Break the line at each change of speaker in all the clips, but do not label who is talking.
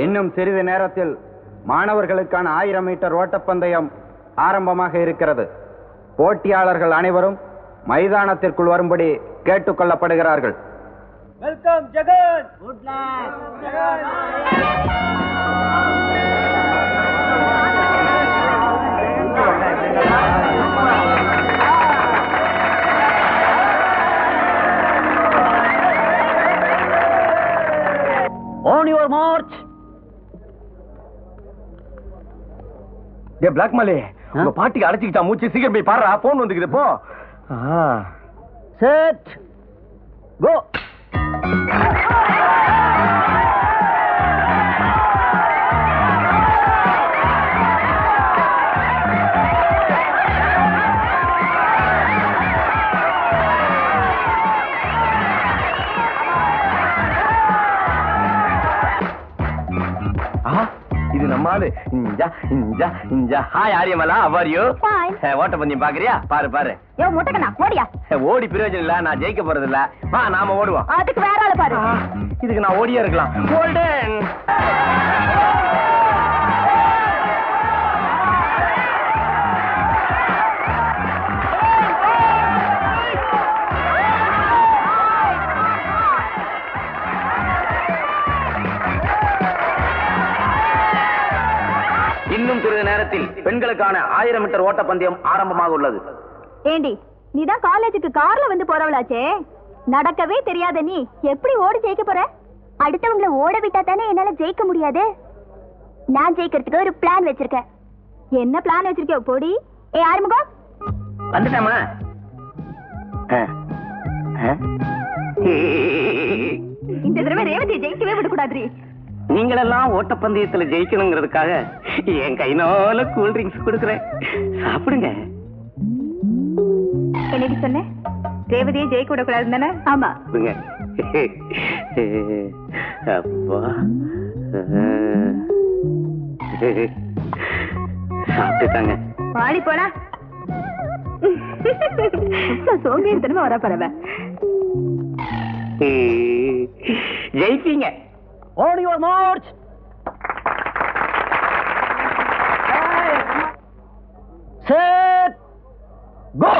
இன்னும் சிறிது நேரத்தில் மாணவர்களுக்கான 1000 மீட்டர் ஓட்டப்பந்தயம் ஆரம்பமாக இருக்கிறது. போட்டியாளர்கள் அனைவரும் மைதானத்திற்குள் வரும்படி கேட்டுக் கொள்ளப்படுகிறார்கள்.
Welcome Jagan. Good luck Jagan. On your march.
டே பிளாக் மலே, உங்க பாட்டிக்கு அழைச்சிக்கிட்டா மூச்சு, சீக்கிரம் போய் பாருடா, போன் வந்துக்குது போ.
Set go.
இது நம்மாலு. Hi Aryamala, how are you? ஓட்டப்பந்தயம் பாக்குறியா? பாரு பாரு.
யோ முட்டக்கண்ணா, ஓடியா.
ஓடி பிரயோஜனம் இல்ல, நான் ஜெயிக்க போறது இல்ல. வா நாம ஓடுவோம்.
அதுக்கு வேற ஆளு பாரு.
இதுக்கு நான் ஓடியே இருக்கலாம். கோல்டன். இன்னும் சிறிது நேரத்தில் பெண்களுக்கான 1000 மீட்டர் ஓட்டப்பந்தயம் ஆரம்பமாக உள்ளது.
ஏண்டி, நீதான் காலேஜுக்கு கார்ல வந்து போறவளாச்சே, நடக்கவே தெரியாத நீ எப்படி ஓடி ஜெயிக்க போற? அடுத்தவங்களை ஓட விட்டா தானே என்னால ஜெயிக்க முடியாது. நான் ஜெயிக்கிறதுக்கு ஒரு பிளான் வச்சிருக்கேன். என்ன பிளான் வச்சிருக்கோ போடி? ஏ ஆறுமுகம்
வந்துட்டாமா?
இந்த தடவை ரேவதியை ஜெயிக்கவே விடக்கூடாது.
நீங்களெல்லாம் ஓட்டப்பந்தயத்துல ஜெயிக்கணுங்கிறதுக்காக என் கைனால கூல் ட்ரிங்க்ஸ் கொடுக்குறேன், சாப்பிடுங்க.
என்னடி சொன்ன? ரேவதியை ஜெயிக்க விடக்கூடாது தானே? ஆமா.
அப்பா சாப்பிட்டுட்டாங்க.
வாடி போடா. சோம்பேறித்தனமா வர பரவ.
ஜெயிப்பீங்க.
On your march. Set go.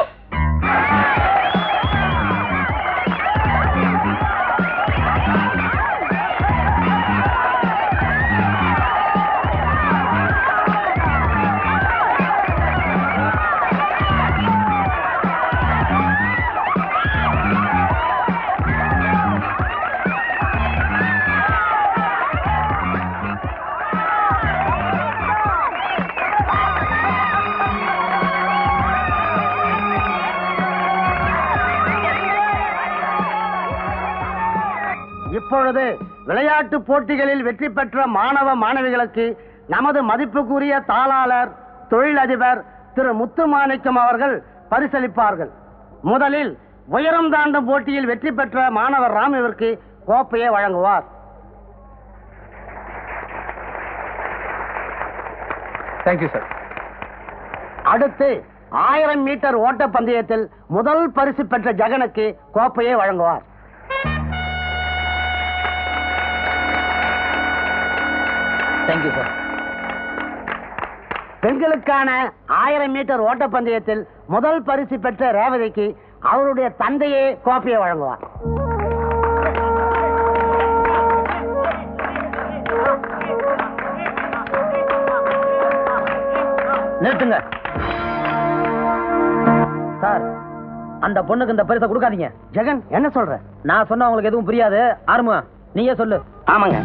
இப்பொழுது விளையாட்டு போட்டிகளில் வெற்றி பெற்ற மாணவ மாணவிகளுக்கு நமது மதிப்புக்குரிய தாளாளர் தொழிலதிபர் திரு முத்துமாணிக்கம் அவர்கள் பரிசளிப்பார்கள். முதலில் உயரம் தாண்டும் போட்டியில் வெற்றி பெற்ற மாணவர் ராமுவிற்கு கோப்பையை வழங்குவார்.
Thank you sir.
அடுத்து 1000 மீட்டர் ஓட்ட பந்தயத்தில் முதல் பரிசு பெற்ற ஜெகனுக்கு கோப்பையை வழங்குவார். Thank you sir. பெண்களுக்கான 1000 மீட்டர் ஓட்டப்பந்தயத்தில் முதல் பரிசு பெற்ற ரேவதிக்கு அவருடைய தந்தையே கோப்பையை வழங்குவார். நிறுத்துங்க சார். அந்த பொண்ணுக்கு இந்த பரிசை கொடுக்காதீங்க. ஜெகன், என்ன சொல்ற? நான் சொன்ன உங்களுக்கு எதுவும் புரியாது. ஆரம்பம் நீயே சொல்லு.
ஆமாங்க,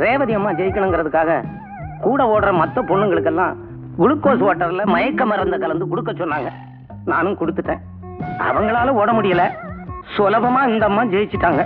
ரேவதி அம்மா ஜெயிக்கணுங்கிறதுக்காக கூட ஓடுற மற்ற பொண்ணுங்களுக்கெல்லாம் குளுக்கோஸ் வாட்டர்ல மயக்க மருந்த கலந்து கொடுக்க சொன்னாங்க. நானும் கொடுத்துட்டேன். அவங்களால ஓட முடியல. சுலபமா இந்த அம்மா ஜெயிச்சிட்டாங்க.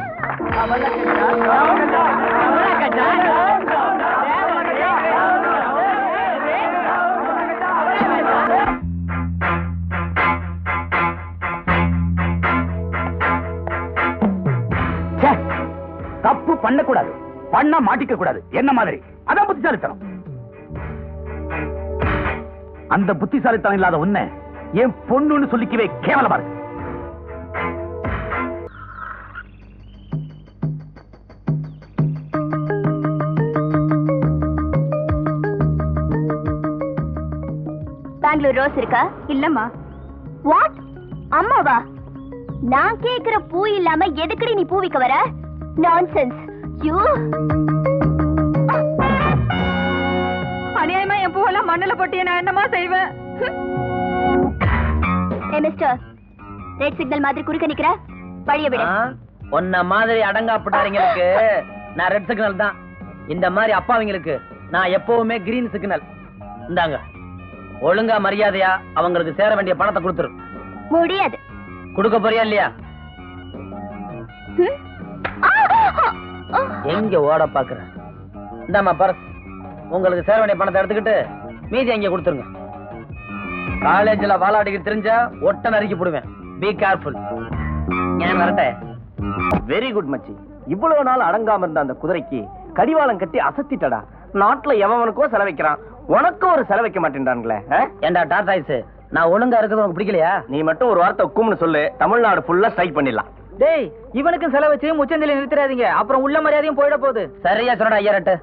தப்பு பண்ணக்கூடாது, பண்ண மாட்டிக்க கூடாது. என்ன மாதிரி? அதான் புத்திசாலித்தனம். அந்த புத்திசாலித்தனம் இல்லாத உன்னை என் பொண்ணுன்னு சொல்லிக்கவே கேவலமா இருக்கு.
பெங்களூர் ரோஸ் இருக்கா? இல்லம்மா. வாட்? அம்மாவா? நான் கேக்குற பூ இல்லாம எதுக்குடி நீ பூ விக்க வர? நான்சென்ஸ். யூ
அநியாயமா என் பூவெல்லாம் மண்ணுல போட்டு நான் என்னமா செய்வேன்?
ஏ மிஸ்டர், ரெட் சிக்னல் மாதிரி குறுக்க நிக்கிற, பழைய விடு.
உன்ன மாதிரி அடங்காப்பட்டாரிங்களுக்கு நான் ரெட் சிக்னல் தான். இந்த மாதிரி அப்பாவிங்களுக்கு நான் எப்பவுமே கிரீன் சிக்னல். இந்தாங்க, ஒழுங்கா மரியாதையா அவங்களுக்கு சேர வேண்டிய பணத்தை கொடுத்துரு.
முடியாது.
கொடுக்க போறியா இல்லையா? எங்க ஓட பாக்குற? இந்தாமா பர்ஸ். உங்களுக்கு சேர வேண்டிய பணத்தை எடுத்துக்கிட்டு மீதி அங்கே கொடுத்துருங்க. காலேஜ்ல வாலாடிக்கிட்டு தெரிஞ்சா ஒட்ட நறுக்கி போடுவேன். Be careful. ஏன் வரட்டே?
வெரி குட் மச்சி. இவ்வளவு நாள் அடங்காம இருந்த அந்த குதிரைக்கு கடிவாளம் கட்டி அசத்திட்டடா. நாட்டுல எவனுக்கோ செலவைக்கிறான், உனக்கும் ஒரு செலவைக்க மாட்டேன்டான்களே.
ஏண்டா டாடாய்ஸ், நான் ஒழுங்கா இருக்கிறது உனக்கு பிடிக்கலையா?
நீ மட்டும் ஒரு வார்த்தை கும்னு சொல்லு, தமிழ்நாடு ஃபுல்லா ஸ்ட்ரைக் பண்ணிடலாம்.
டேய், இவனுக்கும் செலவச்சு முச்சந்தில நிறுத்திடாதீங்க, அப்புறம் உள்ள மரியாதையும் போயிட போகுது.
சரியா சொன்னடா ஐயா.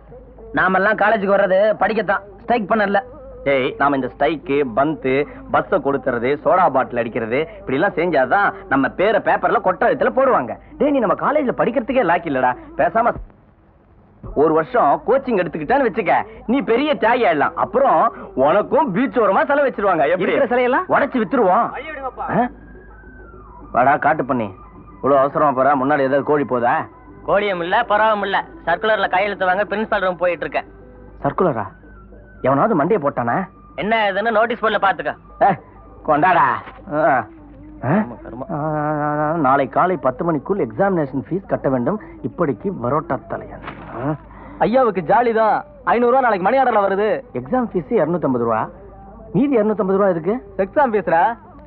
நாமெல்லாம் காலேஜுக்கு வர்றது படிக்கத்தான், ஸ்ட்ரைக் பண்ணல.
டேய், நாம இந்த ஸ்ட்ரைக்கு, பந்து, பஸ்ஸ கொடுத்துறது, சோடா பாட்டில் அடிக்கிறது, இப்படி எல்லாம் செஞ்சாதான் நம்ம பேரை பேப்பர்ல கொட்டத்துல போடுவாங்க. டேய், நீ நம்ம காலேஜ்ல படிக்கிறதுக்கே லாக்கி இல்லடா. பேசாம ஒரு வருஷம் கோச்சிங் எடுத்துக்கிட்டான்னு வச்சுக்க, நீ பெரிய தியாகி ஆயிடலாம். அப்புறம் உனக்கும் பீச் ஓரமா செலவு வச்சிருவாங்க. எப்படி சிலையெல்லாம் உடைச்சு வித்துருவோம். வாடா காட்டு பண்ணி, இவ்வளவு அவசரமா போற? முன்னாடி ஏதாவது கோழி போதா?
கோழியும் இல்ல, பரவாயும் இல்ல. சர்க்குலர்ல கையெழுத்து வாங்க பிரின்சிபல் ரூம் போயிட்டு இருக்கேன்.
சர்க்குலரா? எவனாவது மண்டைய போட்டானா?
என்ன இதுன்னு நோட்டீஸ் போர்ட்ல பாத்துக்க.
கொண்டாடா. நாளை காலை 10 மணிக்குள் எக்ஸாமினேஷன் ஃபீஸ் கட்ட வேண்டும். இப்படிக்கு பரோட்டா தலையன்.
ஐயாவுக்கு ஜாலிதான். 500 ரூபா நாளைக்கு மணி ஆர்டர்ல வருது.
எக்ஸாம் ஃபீஸ் 250 ரூபா. மீதி 250 ரூபா இருக்கு.
எக்ஸாம் பேசுறா?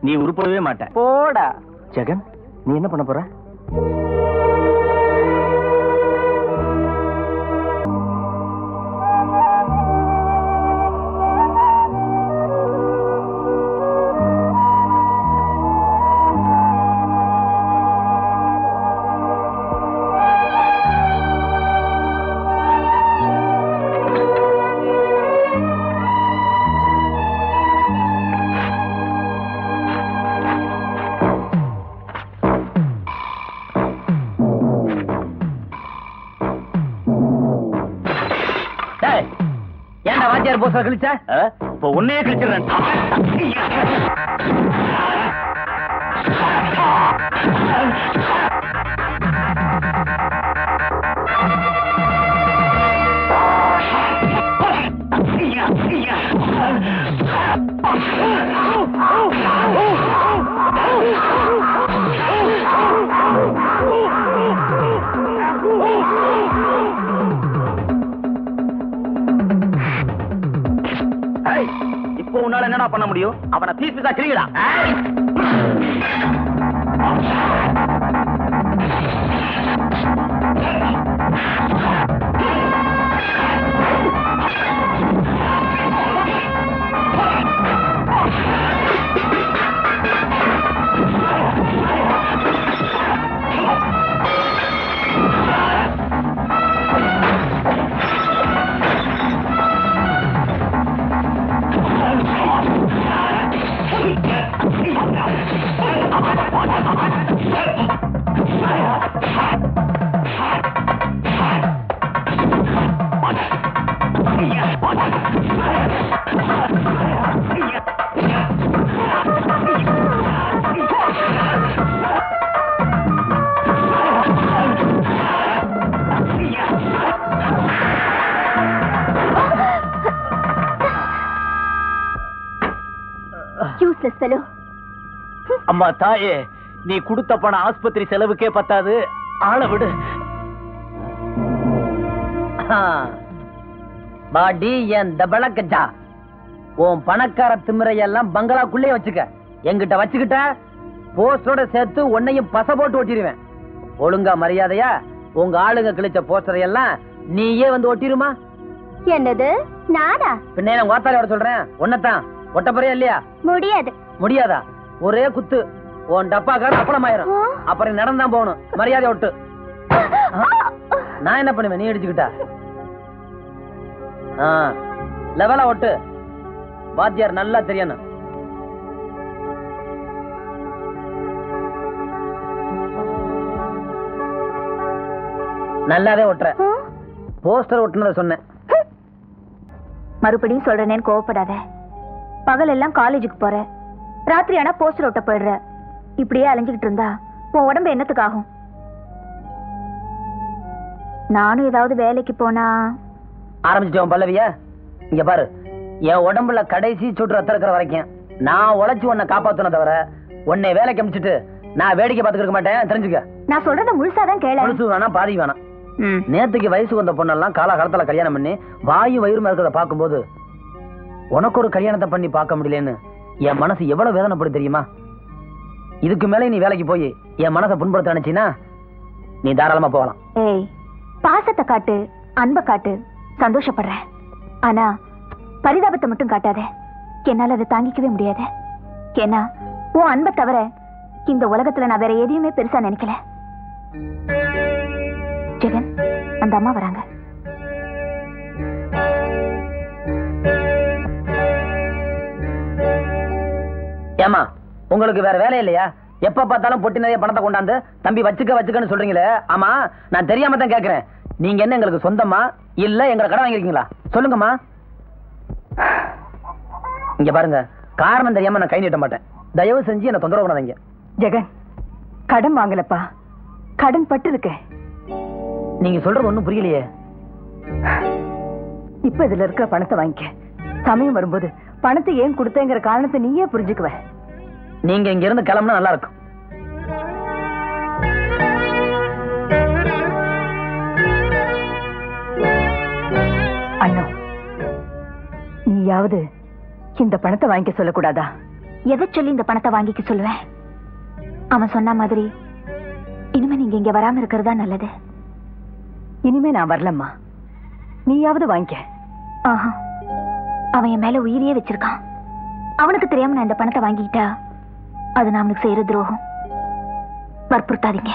நீ உருப்படவே மாட்ட.
போடா.
ஜெகன், நீ என்ன பண்ண போற?
ஏன்டா வாத்தியார் போஸ்டர் கிழிச்ச?
இப்போ உன்னையே கிழிச்சிடுறேன். இப்போ உன்னால என்னடா பண்ண முடியும்? அவனை பீஸ் பீஸா கிழிங்கடா. அம்மா தாயே, நீ கொடுத்த பணம் ஆஸ்பத்திரி செலவுக்கே பத்தாது. ஆளை விடு.
பாடி என் தபளக்கஜா, உன் பணக்கார திமிரையெல்லாம் பங்களாக்குள்ளே வச்சுக்க. என்கிட்ட வச்சுக்கிட்ட போஸ்டரோட சேர்த்து உன்னையும் பச போட்டு ஒட்டிடுவேன். ஒழுங்கா மரியாதையா உங்க ஆளுங்க கிழிச்ச போஸ்டரை எல்லாம் நீயே வந்து ஒட்டிருமா?
என்னது நானா?
பின்ன நான் வார்த்தாலே வர சொல்றேன். ஒன்னதான் ஒட்ட போறியா இல்லையா?
முடியாது.
முடியாதா? ஒரே குத்து உன் டப்பாக்கார அப்பளமாயிரும். அப்புறம் நடந்தான் போகணும். மரியாதை ஒட்டு. நான் என்ன பண்ணுவேன் நீ அடிச்சுக்கிட்டா? லெவலா ஒட்டு. வாத்தியார் நல்லா தெரியணும். நல்லாவே ஒட்டுற. போஸ்டர் ஒட்டுனத சொன்னேன்.
மறுபடியும் சொல்றேன்னு கோவப்படாத. பகல் எல்லாம் காலேஜுக்கு போற, ராத்திரி ஆனா போஸ்டர் ஒட்ட போயிடுற. இப்படியே அலைஞ்சுக்கிட்டு இருந்தா உன் உடம்பு என்னத்துக்கு ஆகும்? நானும் ஏதாவது வேலைக்கு போனா.
ஆரம்பிச்சிட்டோம் பல்லவியா. இங்க பாரு, என் உடம்புல கடைசி சொட்டு ரத்தம் இருக்கிற வரைக்கும் நான் உழைச்சு உன்னை காப்பாத்தன தவிர உன்னை வேலைக்கு அமிச்சிட்டு நான் வேடிக்கை பார்த்துக்க மாட்டேன், தெரிஞ்சுக்க.
நான் சொல்றத முழுசாதான் கேள.
முழுசு வேணாம், பாதி வேணாம். நேத்துக்கு வயசுக்கு வந்த பொண்ணெல்லாம் காலகாலத்துல கல்யாணம் பண்ணி வாயு வயிறுமா இருக்கிறத பார்க்கும்போது உனக்கு ஒரு கல்யாணத்தை பண்ணி பார்க்க முடியலன்னு என் மனசு எவ்வளவு வேதனைப்படும் தெரியுமா? இதுக்கு மேலே நீ வேலைக்கு போய் என் மனசை புண்படுத்த நினைச்சினா நீ தாராளமா போகலாம்.
ஏய், பாசத்தை காட்டு, அன்பை காட்டு, சந்தோஷப்படுறேன். ஆனா பரிதாபத்தை மட்டும் காட்டாத. என்னால அதை தாங்கிக்கவே முடியாது. ஏன்னா உன் அன்பை தவிர இந்த உலகத்துல நான் வேற எதையுமே பெருசா நினைக்கல. ஜெகன், அந்த அம்மா வராங்க.
ஏமா, உங்களுக்கு வேற வேலை இல்லையா? எப்ப பார்த்தாலும் பொட்டி நிறைய பணத்தை கொண்டாந்து தம்பி வச்சுக்கன்னு சொல்றீங்களே. ஆமா, நான் தெரியாம தான் கேக்குறேன். நீங்க என்ன எங்களுக்கு சொந்தமா இல்ல எங்களை கடன் வாங்கிருக்கீங்களா? சொல்லுங்கம்மா. இங்க பாருங்க, காரணம் தெரியாம நான் கை நீட்ட மாட்டேன். தயவு செஞ்சு என்ன தொந்தரவு பண்ணாதீங்க.
ஜெகன், கடன் வாங்கலப்பா, கடன் பட்டு இருக்க.
நீங்க சொல்றது ஒண்ணும் புரியலையே.
இப்ப இதுல இருக்கிற பணத்தை வாங்கிக்க. சமயம் வரும்போது பணத்தை ஏன் கொடுத்தேங்கிற காரணத்தை நீயே புரிஞ்சுக்குவ.
நீங்க இங்க இருந்து கிளம்புனா நல்லா இருக்கும்.
அண்ணா, நீயாவது இந்த பணத்தை வாங்கிக்க சொல்லக்கூடாதா?
எதை சொல்லி இந்த பணத்தை வாங்கிக்க சொல்லுவேன்? அவன் சொன்ன மாதிரி இனிமே நீங்க இங்க வராம இருக்கிறதா நல்லது.
இனிமே நான் வரலம்மா, நீயாவது வாங்கிக்க.
ஆஹா, அவன் என் மேல உயிரியே வச்சிருக்கான். அவனுக்கு தெரியாம நான் இந்த பணத்தை வாங்கிக்கிட்டா அது நான் அவனுக்கு செய்யற துரோகம். வற்புறுத்தாதீங்க.